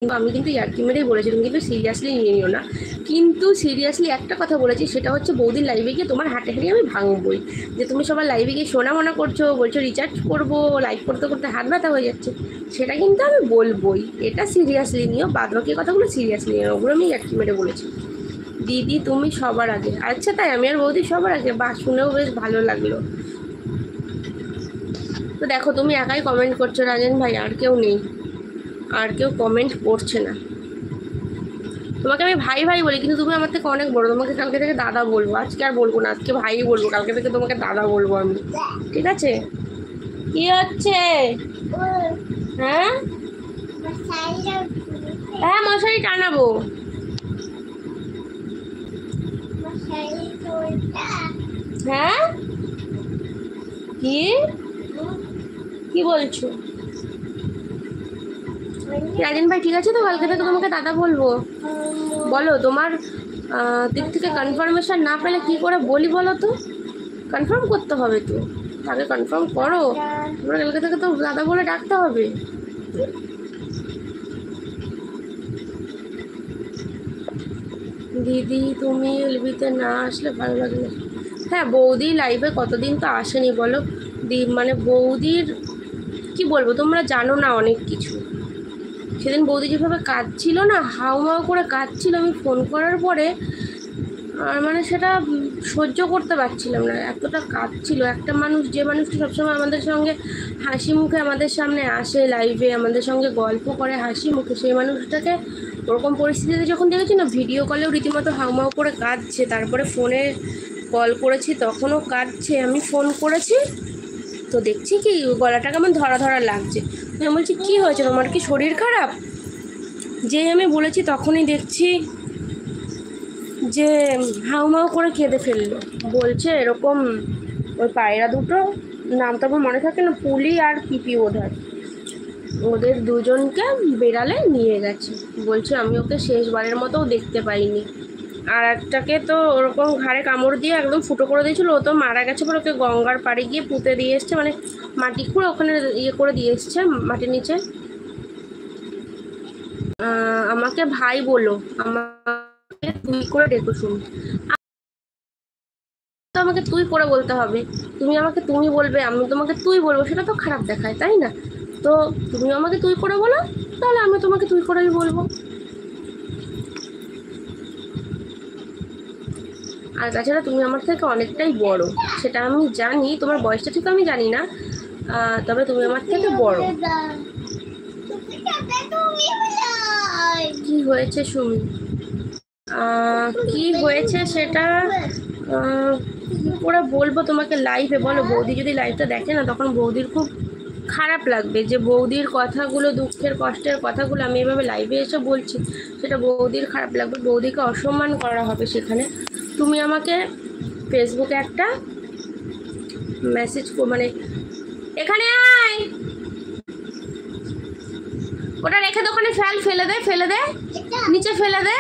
আমি কিন্তু ইয়ার্কি মেরেই বলেছি, তুমি কিন্তু সিরিয়াসলি নিয়ে নিও না। কিন্তু সিরিয়াসলি একটা কথা বলেছি, সেটা হচ্ছে বৌদির লাইভে গিয়ে তোমার হাটে হাঁড়ি আমি ভাঙবই। যে তুমি সবার লাইভে গিয়ে শোনা মনে করছো, বলছো রিচার্জ করবো, লাইভ করতে করতে হাত ব্যথা হয়ে যাচ্ছে, সেটা কিন্তু আমি বলবোই। এটা সিরিয়াসলি নিও, বাদ বাকি কথাগুলো সিরিয়াসলি নিও, ওগুলো আমি ইয়ার্কি মেরে বলেছি। দিদি তুমি সবার আগে, আচ্ছা তাই আমি আর বৌদি সবার আগে, বা শুনেও বেশ ভালো লাগলো। তো দেখো তুমি একাই কমেন্ট করছো রাজেন ভাই, আর কেউ নেই, আর কেউ কমেন্ট করছে না। তোমাকে আমি ভাই ভাই বলি, কিন্তু তুমি আমার থেকে অনেক বড়, তোমাকে কালকে থেকে দাদা বলবো, আজকে আর বলবো না, আজকে ভাই বলবো, কালকে থেকে তোমাকে দাদা বলবো আমি, ঠিক আছে? কি হচ্ছে? হ্যাঁ হ্যাঁ, মশারি টানাবো। হ্যাঁ কি কি বলছো রাজেন ভাই? ঠিক আছে, তো কালকে থেকে তোমাকে দাদা বলবো। বলো তোমার দিক থেকে কনফার্মেশন না পেলে কি করে বলি বলো তো? কনফার্ম করতে হবে তো, আগে কনফার্ম করো, তোমরা কালকে থেকে তো দাদা বলে ডাকতে হবে। দিদি তুমি এলবিতে না আসলে ভালো লাগে না। হ্যাঁ, বৌদি লাইভে কতদিন তো আসেনি বলো। মানে বৌদির কি বলবো, তোমরা জানো না অনেক কিছু। সেদিন বৌদি যেভাবে কাঁদছিল না, হাউমাউ করে কাঁদছিল, আমি ফোন করার পরে আর মানে সেটা সহ্য করতে পারছিলাম না, এতটা কাঁদছিল। একটা মানুষ, যে মানুষটা সবসময় আমাদের সঙ্গে হাসি মুখে আমাদের সামনে আসে লাইভে, আমাদের সঙ্গে গল্প করে হাসি মুখে, সেই মানুষটাকে ওরকম পরিস্থিতিতে যখন দেখেছি না, ভিডিও কলেও রীতিমতো হাউমাউ করে কাঁদছে, তারপরে ফোনে কল করেছি তখনও কাঁদছে, আমি ফোন করেছি তো দেখছি কি গলাটা কেমন ধরা ধরা লাগছে। আমি বলছি কী হয়েছে তোমার, কি শরীর খারাপ? যেই আমি বলেছি তখনই দেখছি যে হাউমাউ করে কেঁদে ফেললো, বলছে এরকম ওই পায়রা দুটো, নাম তো আমার মনে থাকে না, পুলি আর পিপি বোধ হয়, ওদের দুজনকে বেড়ালে নিয়ে গেছে। বলছে আমি ওকে শেষবারের মতোও দেখতে পাইনি। আর একটাকে তো ওরকম ঘাড়ে কামড় দিয়ে একদম ফুটো করে দিয়েছিল, ও তো মারা গেছে, পরে ওকে গঙ্গার পাড়ে গিয়ে পুঁতে দিয়ে এসছে, মানে মাটি খুঁড়ে ওখানে ইয়ে করে দিয়ে এসছে মাটির নিচে। আমাকে ভাই বলো, আমাকে তুই করে ডেকো শুন। তো আমাকে তুই করে বলতে হবে, তুমি আমাকে তুমি বলবে, আমি তোমাকে তুই বলবো, সেটা তো খারাপ দেখায় তাই না? তো তুমি আমাকে তুই করে বলো, তাহলে আমি তোমাকে তুই করেই বলবো। আর তাছাড়া তুমি আমার থেকে অনেকটাই বড়, সেটা আমি জানি, তোমার বয়সটা ঠিক আমি জানি না, তবে তুমি আমার থেকে বড়। কি হয়েছে সুমি? কি হয়েছে সেটা কি করে বলবো তোমাকে লাইভে বলো? বৌদি যদি লাইভটা দেখে না, তখন বৌদির খুব খারাপ লাগবে, যে বৌদির কথাগুলো, দুঃখের কষ্টের কথাগুলো আমি এভাবে লাইভে এসে বলছি, সেটা বৌদির খারাপ লাগবে, বৌদিকে অসম্মান করা হবে সেখানে। তুমি আমাকে ফেসবুকে একটা মেসেজ, মানে এখানে আয়, ওটা রেখে দোকানে ফেলে দে, ফেলে দে নিচে, ফেলে দে।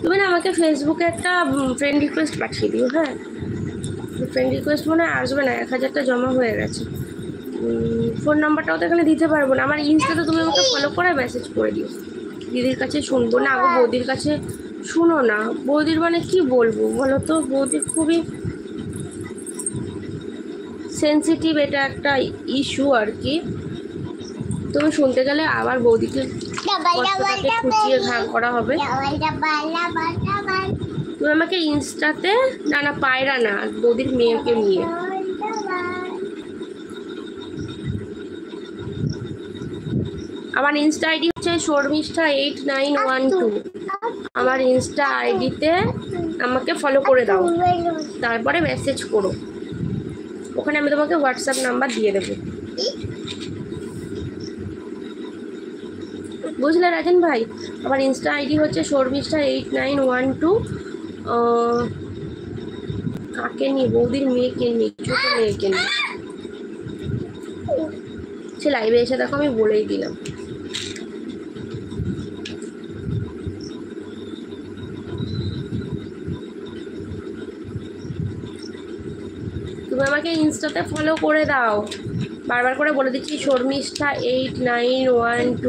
তুমি না আমাকে ফেসবুকে একটা ফ্রেন্ড রিকোয়েস্ট পাঠিয়ে দিও। হ্যাঁ, ফ্রেন্ড রিকোয়েস্ট মনে আসবে না, 1000টা জমা হয়ে গেছে। ফোন নাম্বারটাও তো এখানে দিতে পারবো না। আমার ইনস্টাতে তুমি আমাকে ফলো করে মেসেজ করে দিও। দিদির কাছে শুনবো না, আগো বৌদির কাছে শুনো না। বৌদির মানে কি বলবো বলো তো, বৌদির খুবই সেন্সিটিভ, এটা একটা ইস্যু আর কি। তুমি শুনতে গেলে আবার বৌদিকে খুঁচিয়ে ঘা করা হবে। তুমি আমাকে ইনস্টাতে, না না পায়রা না, বৌদির মেয়েকে নিয়ে, আমার ইনস্টা আইডি হচ্ছে শর্মিষ্ঠা8912। আমার ইনস্টা আইডিতে আমাকে ফলো করে দাও, তারপরে মেসেজ করো, ওখানে আমি তোমাকে হোয়াটসঅ্যাপ নাম্বার দিয়ে দেবো, বুঝলে রাজেন ভাই? আমার ইনস্টা আইডি হচ্ছে শর্মিষ্ঠা8912। কাকে নিয়ে? বৌদির মেয়েকে নিয়ে, ছোট মেয়েকে নিয়ে। সে লাইভে এসে দেখো, আমি বলেই দিলাম। তুমি আমাকে ইনস্টাতে ফলো করে দাও, বারবার করে বলে দিচ্ছি, শর্মিষ্ঠা8912।